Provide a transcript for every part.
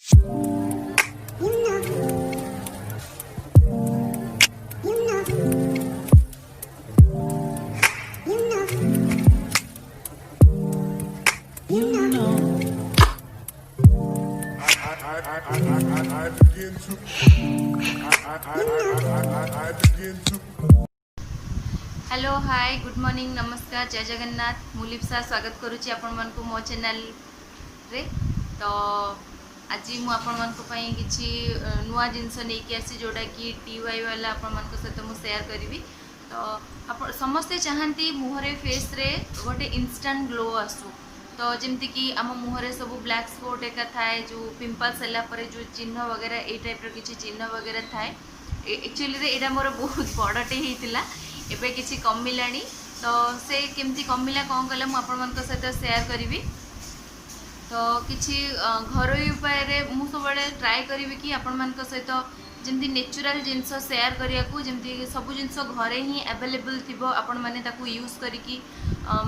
Hello hi good morning नमस्कार जय जगन्नाथ मुलिप्सा स्वागत करुच्ची आपण मानकु मो चैनल रे। तो आज मु आपण मानकु पई किछि नुआ जिंस नै कि आसी जोडा कि टीवाई वाला आपण मानक सहित मु शेयर करिवि। तो आपण समस्ते चाहंती मुहरे फेस रे गोटे इंस्टेंट ग्लो आसु। तो जमती कि आम मुहरे सब ब्लैक स्पॉट एका थाए जो पिंपल्स होला परे जो चिन्ह वगैरह ए टाइप रो किछि चिन्ह वगैरह थाए। एक्चुअली रे एडा मोर बहुत बड़टे हेतिला एबे किछि कमिलानी। तो से केमती कमिला कौन कले मु आपण मानक सहित शेयर करिवि। तो किछि घरोई उपाय रे मु सब बळे ट्राई करिवि कि आपण मानक सहित जमती नेचुरल जिंस शेयर करिया को जमती सब जिंस घरे ही अवेलेबल थिबो आपण माने ताकू यूज करिकि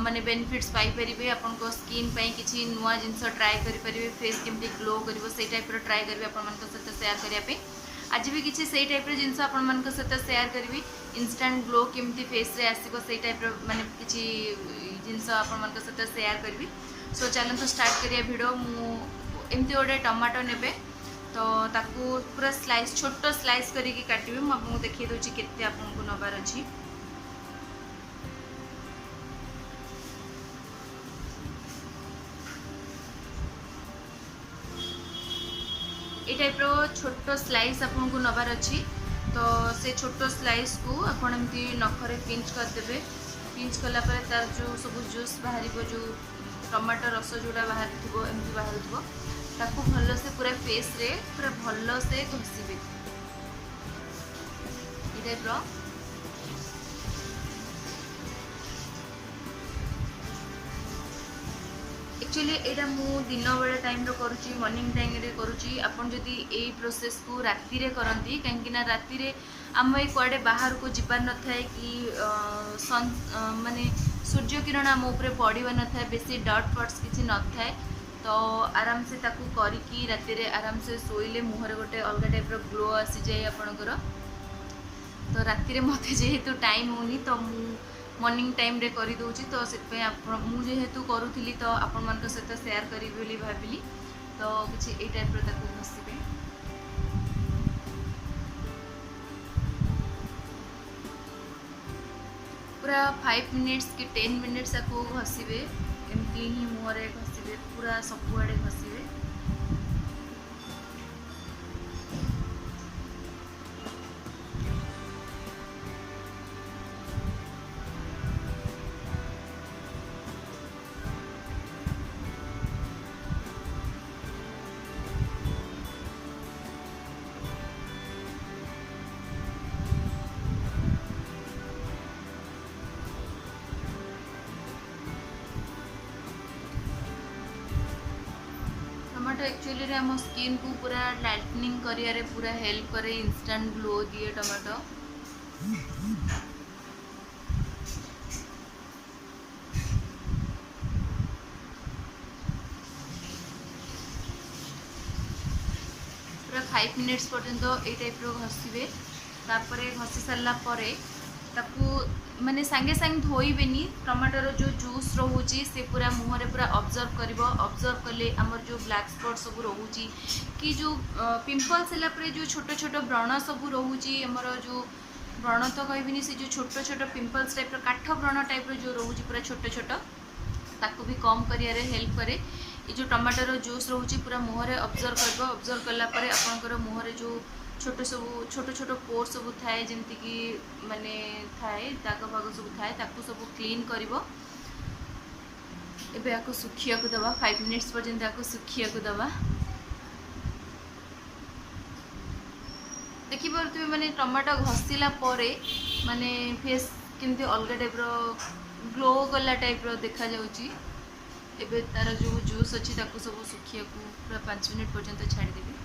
माने बेनिफिट्स पाई परिबे। आपण को स्किन पई किछि नुआ जिंस ट्राई करि परिबे फेस केमती ग्लो करिवो से टाइप रो ट्राई करिवि आपण मानक सहित शेयर करिया पे। आज भी किसी से टाइप जिनस आपण मानक सहित शेयर करी इंस्टेंट ग्लो केमती फेस रे आसीबो से टाइप माने किछि जिनस आपण मानक सहित शेयर करी। सो चलते स्टार्ट करिया वीडियो। मु एमती गोटे टमाटो नेबे तो ताकू पूरा स्लाइस छोट स्लाइस करिकी काटिबे। मु आपको देखि दोछि केते आपनको नबार अछि। ये टाइप रो छोट स्लाइस आपन को नबार अच्छी। तो से छोट स्लाइस को आपन एमती नखरे पिंच कर देबे। पिंच कला पर तार जो सब जूस बाहर जो टमाटो रस जोड़ा बाहर थो एमती बाहर थो ताकू भल से पूरा फेस रे पूरा भल से घसीबे। ये टाइप रो एक्चुअली एटा मु दिन बेले टाइम रो करूची मॉर्निंग टाइम रे करूची। आपन जदी एई प्रोसेस को राती रे करंती काहेकि ना राती रे आम ए कुआडे बाहर को जिबार न थाए कि सन माने सूर्य किरण आम ऊपर पड़िबा न थाए बेसी डॉट फॉट्स किछि न थाए। तो आराम से ताकू करिकी राती रे आराम से सोइले मुहरे गोटे अलग टाइप रो ग्लो आसी जाय आपनकर। तो राती रे मते जेहेतु टाइम होनी तो मु मॉर्निंग टाइम रे करी दोची। तो से मु जेहेतु करूली तो आपण मान सहित शेयर करी बोली भाविली। तो किछि ए टाइप रो ताकू घसीबे। पूरा 5 मिनिट्स कि 10 मिनिट्स ताकू घसीबे एमती ही मुहरे घसीबे पूरा सबुआडे घसीबे। टमाटो एक्चुअली रे हम स्किन को पूरा लाइटनिंग करिया पूरा हेल्प करे इंस्टेंट ग्लो दिए टमाटो। पूरा 5 मिनिट्स पर्यंत ए टाइप रो घसीबे। तापरे घसी सारला परे ताकू माने सांगे सांगे धोइबेनी। टमाटर जो जूस रोची से पूरा मुहरे पूरा ऑब्जर्व करिवो। ऑब्जर्व कले हमर जो ब्लैक स्पॉट सब रोची कि जो पिंपल्स हला परे जो छोट छोट व्रण सब रोची हमर जो व्रण तो कहबिनी से जो छोट छोट पिंपल्स टाइप रो काठ व्रण टाइप रो जो रोची पूरा छोट छोट ताकू भी कम करिया रे हेल्प करे। ये जो टमाटर जूस रोची पूरा मुहरे ऑब्जर्व करबो। ऑब्जर्व कला परे आपनकर मुहरे जो छोट छोट पोर सब थाए जमती कि माने थाए दाग फाग सब थाए ताकू सब क्लीन करिवो। एबे आको सुखिया को दबा 5 मिनिट्स पर्यंत आको सुखिया को दबा। देखि परतु माने टमाटो घसीला परे माने फेस केमती अलग टाइप रो ग्लो कला टाइप रो देखा जाउची। एबे तार जो जूस अच्छी ताकू सब सुखिया को पूरा 5 मिनिट पर्यंत छाड़ी देबे।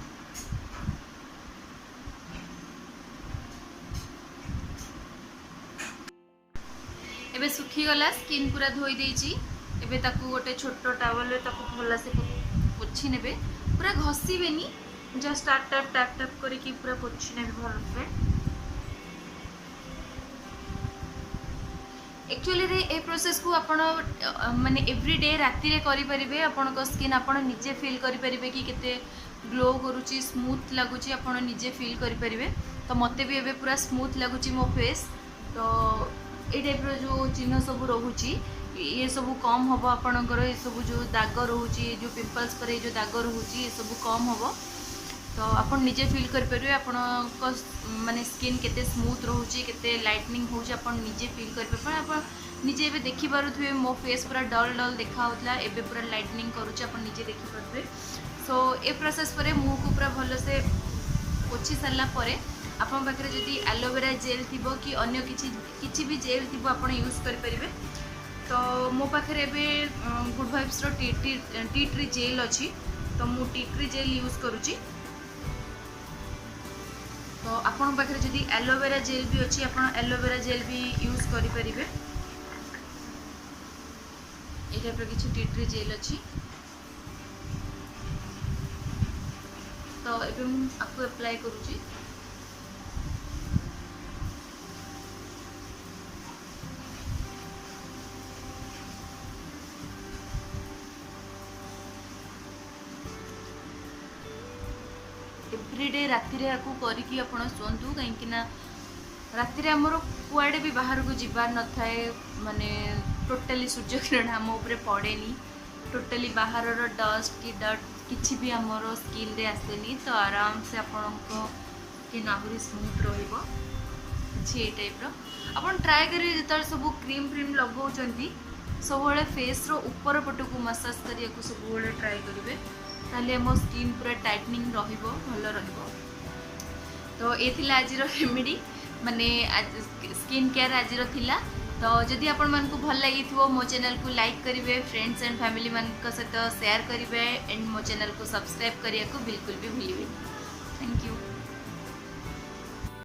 एबे सुखी गला स्किन पूरा धोई देइची। एबे ताकू गोटे छोट टावल रे ताकू भला से पोछि नेबे। पूरा घसीबेनी just tap tap tap tap करके पूरा पोछि नेबे भलसे। एक्चुअली रे ए प्रोसेस को आपण माने एवरीडे राति रे करि परिबे। आपण को स्किन आपण निजे फील करि परिबे कि केते ग्लो करूची, स्मूथ लागुची, आपण निजे फील करि परिबे। तो मते भी एबे पूरा स्मूथ लागुची मो फेस। तो ए टाइप रो जो चिन्ह सब रहूची ये सब कम होबो। आपणकर ये सब जो दाग रहूची, जो पिंपल्स पर जो दाग रहूची ये सब कम होबो। तो आप निजे फील करेंगे आपण माने स्किन केते स्मूथ रोचे, केते लाइटनिंग होचे, आप निजे फील करेंगे। आप निजे एबे देखि पारुथबे मो फेस पूरा डल डल देखा होतला, एबे पूरा लाइटनिंग करूचे, आप निजे देखि पारुथबे। सो ए प्रोसेस परे मुह को पूरा भल से पोछि सारला परे आपन पाखरे जदी एलोवेरा जेल थिबो कि अन्य किछि भी जेल थिबो आपण यूज करि परिबे। तो मो पाखरे एबे गुड वाइब्स रो टी ट्री जेल अछि, तो मु टी ट्री जेल यूज करूची। तो आपन पाखरे जदी एलोवेरा जेल भी अछि आपन एलोवेरा जेल भी यूज करि परिबे। ए टाइप रो किछि टी ट्री जेल अछि। तो एबे मु आपको अप्लाई करूची। एवरीडे राति रे आकु करिकी आपण सोंतु, कहीं ना राति रे हमरो कुआडे भी बाहर को जीवार न थाए, माने टोटली सूर्य किरण हम ऊपर पड़ेनी, टोटली बाहर रो डस्ट की डट किछि भी हमरो स्किन रे आसेनी। तो आराम से आपण को स्किन आहुरी स्मूथ रहिबो छी। ए टाइप रो आपण ट्राई करी जतल सब क्रीम फ्रीम लगाउचंती सब बेले फेस रो ऊपर पट को मसाज करिया को सब बेले ट्राई करिवे, ताले मो स्किन पूरा टाइटनिंग रहिबो, भलो रहिबो। तो ये थिला आज रो रेमेडी, माने स्किन केयर आज रो थिला। तो जदि आपण मन को भल लगी थो मो चैनल को लाइक करिवे, फ्रेंड्स एंड फैमिली मन को सहित शेयर करिवे, एंड मो चैनल को सब्सक्राइब करिया को बिल्कुल भी भूलिबे। Thank you.